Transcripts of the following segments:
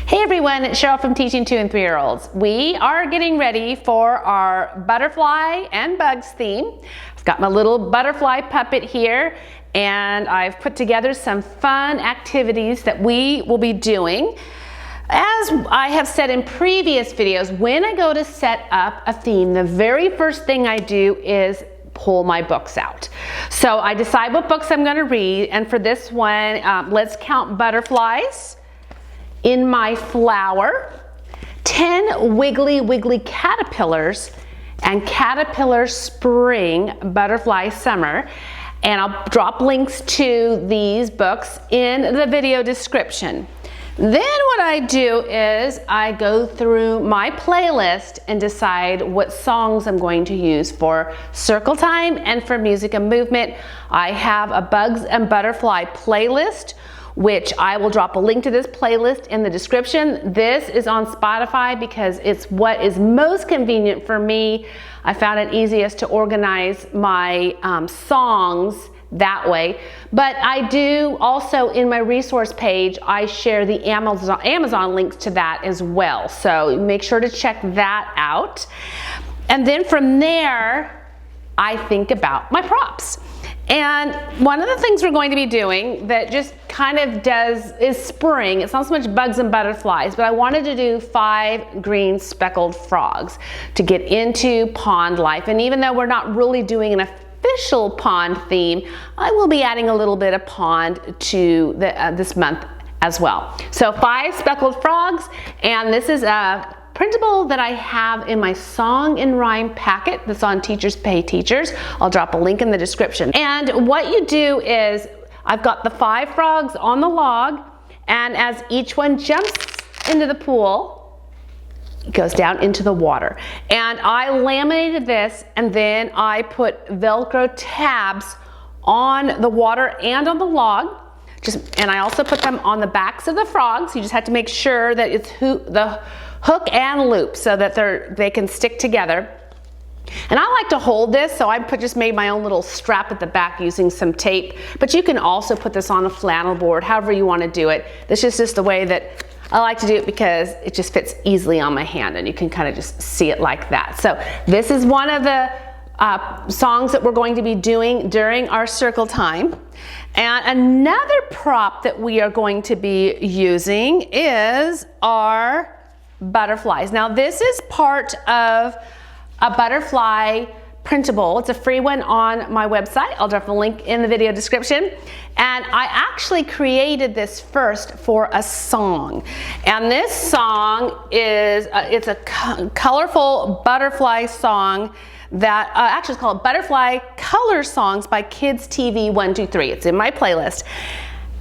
Hey everyone, it's Cheryl from Teaching 2 and 3-year-olds. We are getting ready for our butterfly and bugs theme. I've got my little butterfly puppet here and I've put together some fun activities that we will be doing. As I have said in previous videos, when I go to set up a theme, the very first thing I do is pull my books out. So I decide what books I'm going to read, and for this one, let's count butterflies, In My Flower, 10 Wiggly Caterpillars, and Caterpillar Spring, Butterfly Summer. And I'll drop links to these books in the video description. Then what I do is I go through my playlist and decide what songs I'm going to use for circle time and for music and movement. I have a Bugs and Butterfly playlist, which I will drop a link to this playlist in the description. This is on Spotify because it's what is most convenient for me. I found it easiest to organize my songs that way. But I do also, in my resource page, I share the Amazon links to that as well. So make sure to check that out. And then from there, I think about my props. And one of the things we're going to be doing that just kind of is spring. It's not so much bugs and butterflies, but I wanted to do 5 green speckled frogs to get into pond life. And even though we're not really doing an official pond theme, I will be adding a little bit of pond to this month as well. So 5 speckled frogs, and this is a printable that I have in my song and rhyme packet that's on Teachers Pay Teachers. I'll drop a link in the description. And what you do is, I've got the 5 frogs on the log, and as each one jumps into the pool, it goes down into the water. And I laminated this, and then I put Velcro tabs on the water and on the log. And I also put them on the backs of the frogs. You just have to make sure that it's the hook and loop so that they can stick together. And I like to hold this, so I just made my own little strap at the back using some tape. But you can also put this on a flannel board, however you want to do it. This is just the way that I like to do it because it just fits easily on my hand, and you can kind of just see it like that. So this is one of the songs that we're going to be doing during our circle time. And another prop that we are going to be using is our butterflies. Now this is part of a butterfly printable. It's a free one on my website. I'll drop a link in the video description. And I actually created this first for a song. And this song is, it's a colorful butterfly song that actually it's called Butterfly Color Songs by Kids TV 123. It's in my playlist.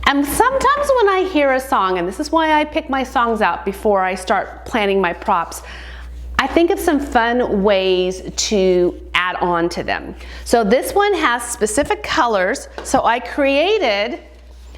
And sometimes when I hear a song, and this is why I pick my songs out before I start planning my props, I think of some fun ways to add on to them. So this one has specific colors. So I created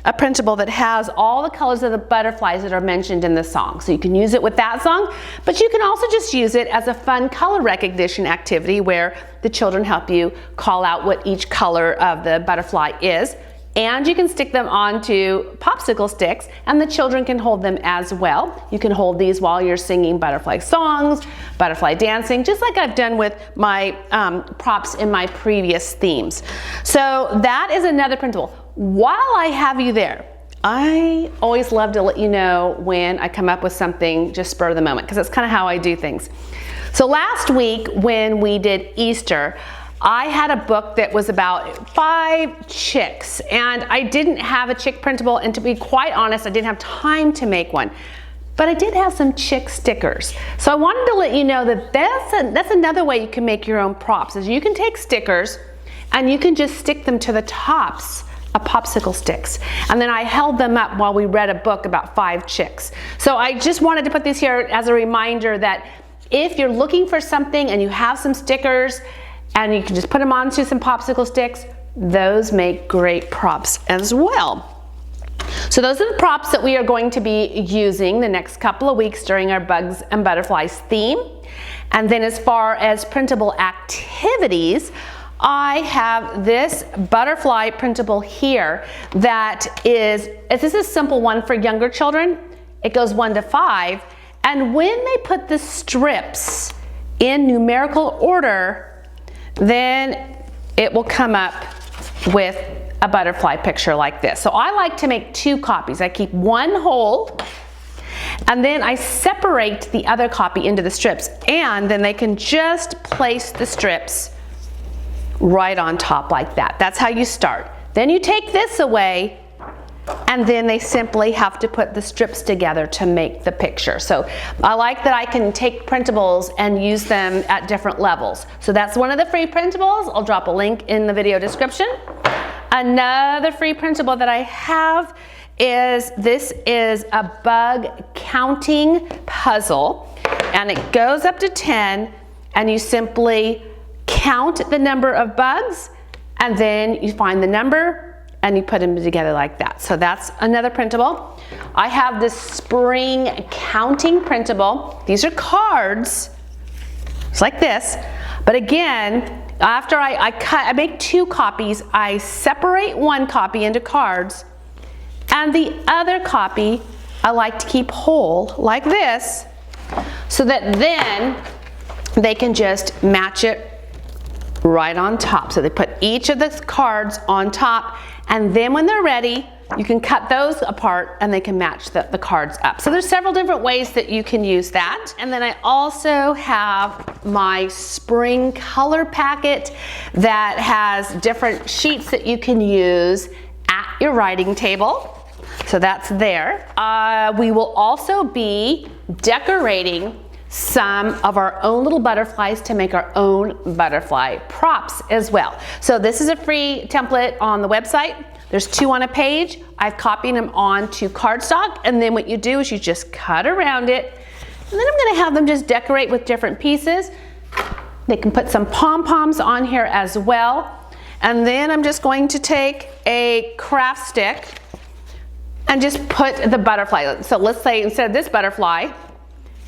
a printable that has all the colors of the butterflies that are mentioned in the song. So you can use it with that song, but you can also just use it as a fun color recognition activity where the children help you call out what each color of the butterfly is. And you can stick them onto popsicle sticks, and the children can hold them as well. You can hold these while you're singing butterfly songs, butterfly dancing, just like I've done with my props in my previous themes. So that is another printable. While I have you there, I always love to let you know when I come up with something just spur of the moment, because that's kind of how I do things. So last week when we did Easter, I had a book that was about 5 chicks, and I didn't have a chick printable, and to be quite honest, I didn't have time to make one. But I did have some chick stickers. So I wanted to let you know that that's another way you can make your own props, is you can take stickers and you can just stick them to the tops of popsicle sticks. And then I held them up while we read a book about 5 chicks. So I just wanted to put these here as a reminder that if you're looking for something and you have some stickers, and you can just put them onto some popsicle sticks, those make great props as well. So those are the props that we are going to be using the next couple of weeks during our Bugs and Butterflies theme. And then as far as printable activities, I have this butterfly printable here that is, this is a simple one for younger children. it goes 1 to 5. And when they put the strips in numerical order, then it will come up with a butterfly picture like this. So I like to make 2 copies. I keep one whole, and then I separate the other copy into the strips, and then they can just place the strips right on top like that. That's how you start. Then you take this away, and then they simply have to put the strips together to make the picture. So I like that I can take printables and use them at different levels. So that's one of the free printables. I'll drop a link in the video description. Another free printable that I have is, this is a bug counting puzzle, and it goes up to 10, and you simply count the number of bugs, and then you find the number and you put them together like that. So that's another printable. I have this spring counting printable. These are cards. It's like this. But again, after I make 2 copies, I separate one copy into cards, and the other copy I like to keep whole like this, so that then they can just match it right on top. So they put each of the cards on top, and then when they're ready, you can cut those apart and they can match the cards up. So there's several different ways that you can use that. And then I also have my spring color packet that has different sheets that you can use at your writing table. So that's there. We will also be decorating some of our own little butterflies to make our own butterfly props as well. So this is a free template on the website. There's 2 on a page. I've copied them onto cardstock, and then what you do is you just cut around it, and then I'm gonna have them just decorate with different pieces. They can put some pom-poms on here as well. And then I'm just going to take a craft stick and just put the butterfly. So let's say instead of this butterfly,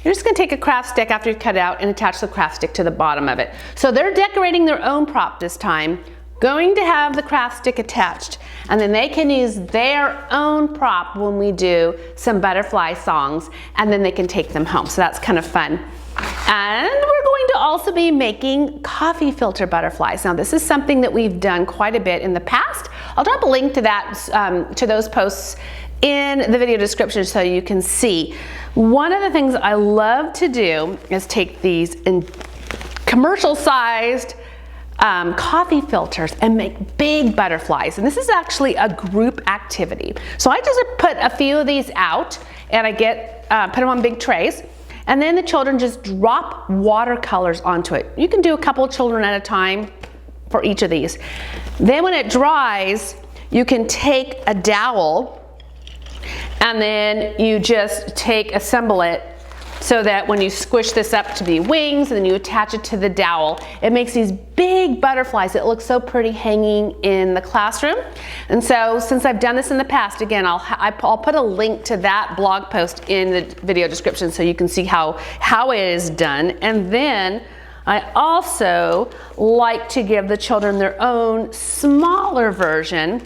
you're just gonna take a craft stick after you cut it out and attach the craft stick to the bottom of it. So they're decorating their own prop this time, going to have the craft stick attached, and then they can use their own prop when we do some butterfly songs, and then they can take them home. So that's kind of fun. And we're going to also be making coffee filter butterflies. Now this is something that we've done quite a bit in the past. I'll drop a link to that, to those posts in the video description so you can see. One of the things I love to do is take these in commercial-sized coffee filters and make big butterflies. And this is actually a group activity. So I just put a few of these out, and I put them on big trays. And then the children just drop watercolors onto it. You can do a couple children at a time for each of these. Then when it dries, you can take a dowel, and then you just assemble it so that when you squish this up to be wings and then you attach it to the dowel, it makes these big butterflies that look so pretty hanging in the classroom. And so since I've done this in the past, again, I'll put a link to that blog post in the video description so you can see how it is done. And then I also like to give the children their own smaller version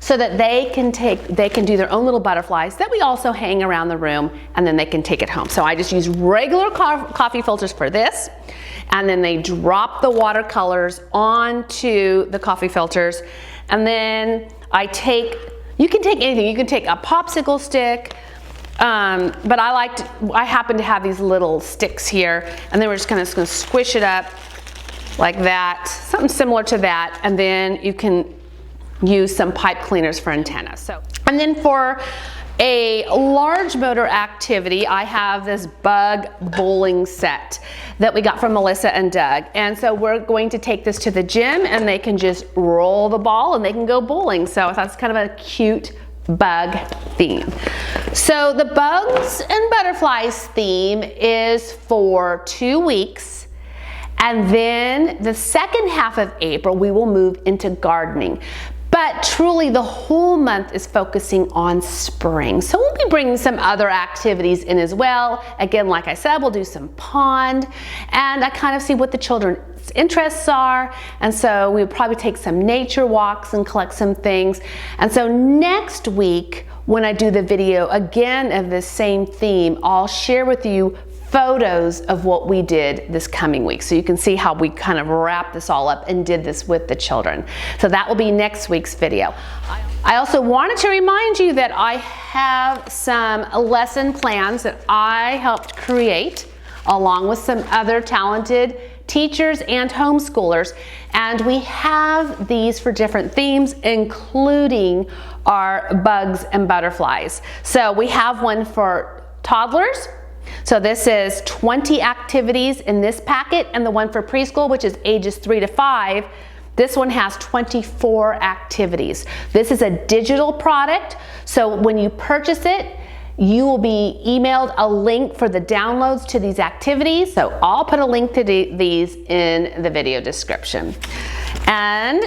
so that they can do their own little butterflies that we also hang around the room, and then they can take it home. So I just use regular coffee filters for this, and then they drop the watercolors onto the coffee filters, and then you can take anything. You can take a popsicle stick, but I happen to have these little sticks here, and then we're just gonna squish it up like that, something similar to that, and then you can use some pipe cleaners for antennas. And then for a large motor activity, I have this bug bowling set that we got from Melissa and Doug. And so we're going to take this to the gym, and they can just roll the ball and they can go bowling. So I thought it's kind of a cute bug theme. So the bugs and butterflies theme is for 2 weeks. And then the second half of April, we will move into gardening. But truly the whole month is focusing on spring. So we'll be bringing some other activities in as well. Again, like I said, we'll do some pond, and I kind of see what the children's interests are. And so we'll probably take some nature walks and collect some things. And so next week, when I do the video again of this same theme, I'll share with you photos of what we did this coming week, so you can see how we kind of wrapped this all up and did this with the children. So that will be next week's video. I also wanted to remind you that I have some lesson plans that I helped create along with some other talented teachers and homeschoolers, and we have these for different themes, including our bugs and butterflies. So we have one for toddlers. So this is 20 activities in this packet, and the one for preschool, which is ages 3 to 5, this one has 24 activities. This is a digital product, so when you purchase it, you will be emailed a link for the downloads to these activities. So I'll put a link to these in the video description. And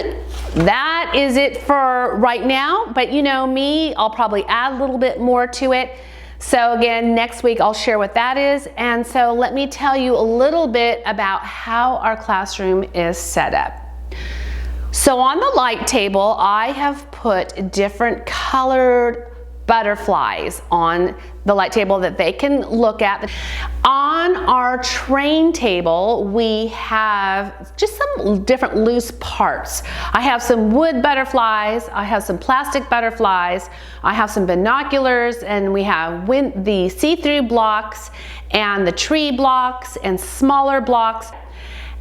that is it for right now, but you know me, I'll probably add a little bit more to it. So again, next week I'll share what that is. And so let me tell you a little bit about how our classroom is set up. So on the light table, I have put different colored butterflies on the light table that they can look at. On our train table, we have just some different loose parts. I have some wood butterflies, I have some plastic butterflies, I have some binoculars, and we have the see-through blocks and the tree blocks and smaller blocks.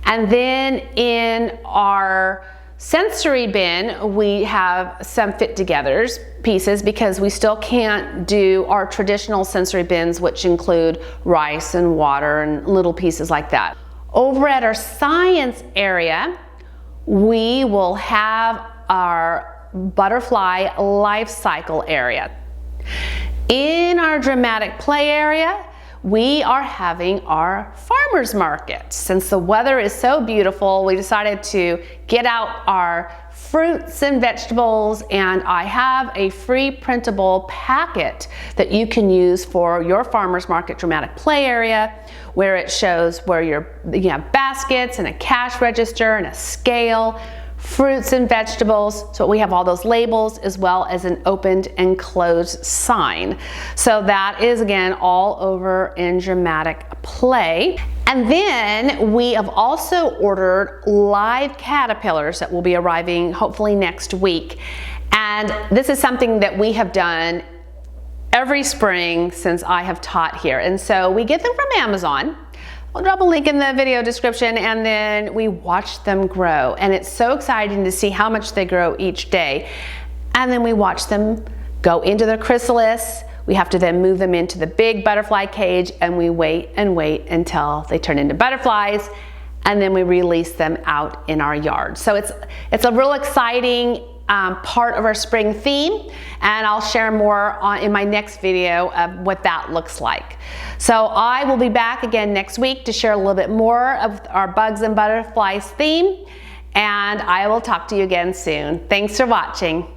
And then in our sensory bin, we have some fit-togethers pieces because we still can't do our traditional sensory bins, which include rice and water and little pieces like that. Over at our science area, we will have our butterfly life cycle area. In our dramatic play area, we are having our farmers market. Since the weather is so beautiful, we decided to get out our fruits and vegetables, and I have a free printable packet that you can use for your farmers market dramatic play area, where it shows where you have baskets and a cash register and a scale, fruits and vegetables. So we have all those labels as well as an opened and closed sign. So that is again all over in dramatic play. And then we have also ordered live caterpillars that will be arriving hopefully next week. And this is something that we have done every spring since I have taught here. And so we get them from Amazon. I'll drop a link in the video description, and then we watch them grow. And it's so exciting to see how much they grow each day. And then we watch them go into their chrysalis. We have to then move them into the big butterfly cage, and we wait and wait until they turn into butterflies, and then we release them out in our yard. So it's a real exciting part of our spring theme, and I'll share more in my next video of what that looks like. So I will be back again next week to share a little bit more of our bugs and butterflies theme, and I will talk to you again soon. Thanks for watching.